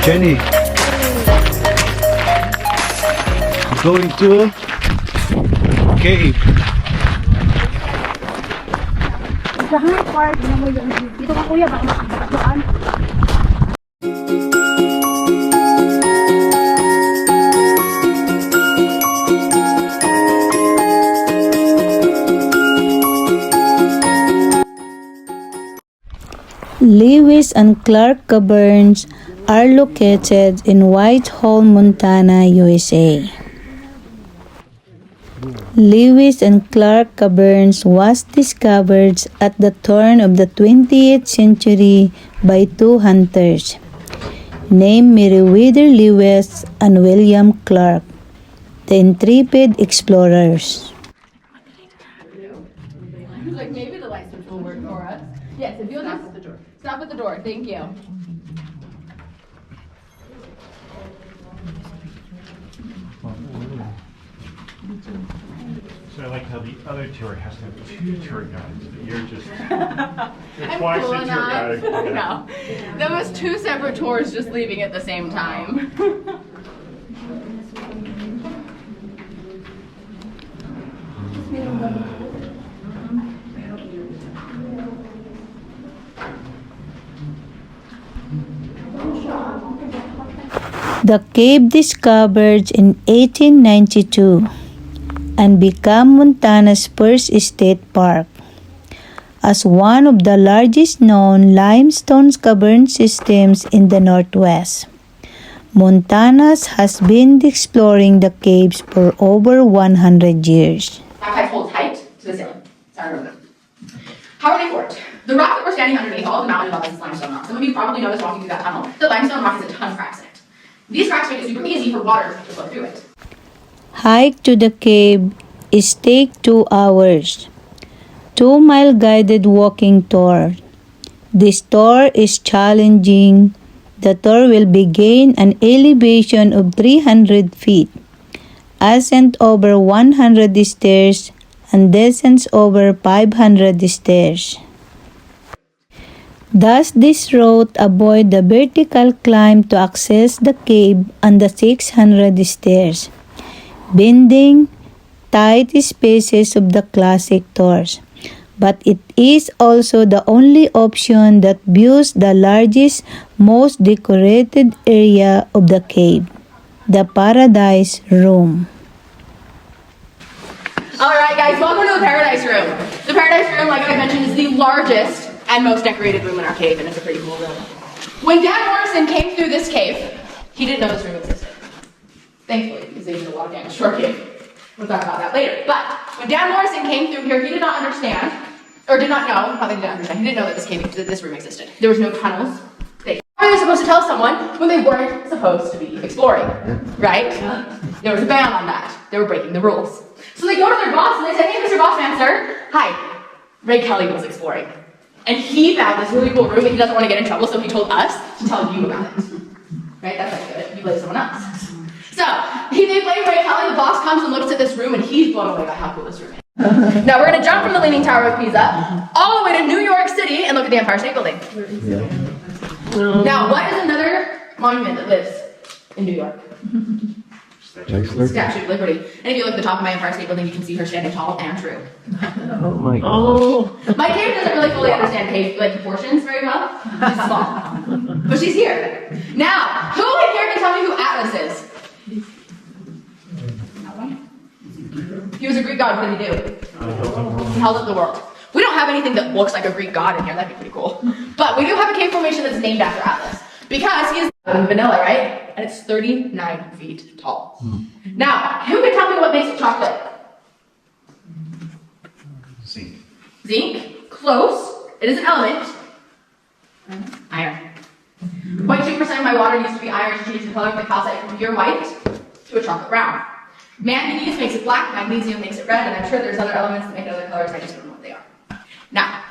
Jenny. Going to cave. Dito ka kuya, baka makakatuan. Lewis and Clark Caverns are located in Whitehall, Montana, USA. Lewis and Clark Caverns was discovered at the turn of the 20th century by two hunters named Meriwether Lewis and William Clark, the intrepid explorers. Like maybe the light switch will work for us. Yes, if you'll just stop at the door. Thank you. So I like how the other tour has to have two tour guides, but you're just you're I'm twice cool a tour enough. guide. No, there was two separate tours just leaving at the same time. The cave discovered in 1892 and became Montana's first state park. As one of the largest known limestone cavern systems in the Northwest, Montana has been exploring the caves for over 100 years. Pipe holds height to the ceiling. Sorry about that. How are they formed? The rock that we're standing underneath, all of the mountain above us is limestone rock. Some of you probably noticed walking through that tunnel. The limestone rock has a ton of cracks in it. These cracks make it super easy for water to flow through it. Hike to the cave is take 2 hours. 2-mile guided walking tour. This tour is challenging. The tour will begin an elevation of 300 feet, ascent over 100 stairs, and descents over 500 stairs. Thus, this route avoid the vertical climb to access the cave and the 600 stairs, bending tight spaces of the classic tours. But it is also the only option that views the largest, most decorated area of the cave, the Paradise Room. Alright guys, welcome to the Paradise Room. The Paradise Room, like I mentioned, is the largest and most decorated room in our cave, and it's a pretty cool room. When Dan Morrison came through this cave, he didn't know this room existed. Thankfully, because they did a lot of damage to our cave. We'll talk about that later. But when Dan Morrison came through here, he did not understand, or did not know, probably didn't understand, he didn't know that this room existed. There was no tunnels. How are they supposed to tell someone when they weren't supposed to be exploring, right? There was a ban on that. They were breaking the rules. So they go to their boss and they say, hey, Mr. Boss Man, sir, hi, Ray Kelly was exploring. And he found this really cool room and he doesn't want to get in trouble, so he told us to tell you about it. Right, that's like good. You blame someone else. So, they blame Ray Kelly, the boss comes and looks at this room and he's blown away by how cool this room is. Now we're going to jump from the Leaning Tower of Pisa all the way to New York City and look at the Empire State Building. Now, what is another monument that lives in New York? Statue of Liberty. And if you look at the top of my Empire State Building, you can see her standing tall and true. Oh my god. My cave doesn't really fully understand cave proportions very well. She's small. But she's here. Now, who in here can tell me who Atlas is? He was a Greek god. What did he do? He held up the world. We don't have anything that looks like a Greek god in here. That'd be pretty cool. But we do have a cave formation that's named after Atlas. Because he's in vanilla, right? And it's 39 feet tall. Now, who can tell me what makes it chocolate? Zinc. Zinc? Close. It is an element. Iron. 0.2% of my water needs to be iron to change the color of the calcite from pure white to a chocolate brown. Manganese makes it black, magnesium makes it red, and I'm sure there's other elements that make other colors, I just don't know what they are. Now,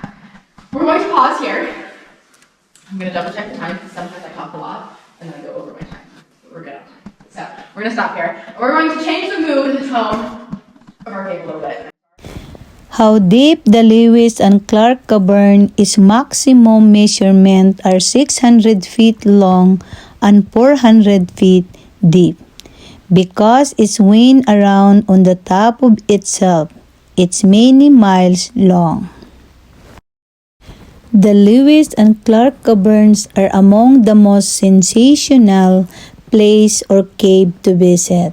we're going to pause here. I'm going to double check the time because sometimes I talk a lot and then I go over my time. But we're good on time. So, we're going to stop here. And we're going to change the mood and the tone of our cave a little bit. How deep the Lewis and Clark Cavern is. Maximum measurement are 600 feet long and 400 feet deep. Because it's wound around on the top of itself, it's many miles long. The Lewis and Clark Caverns are among the most sensational place or cave to visit.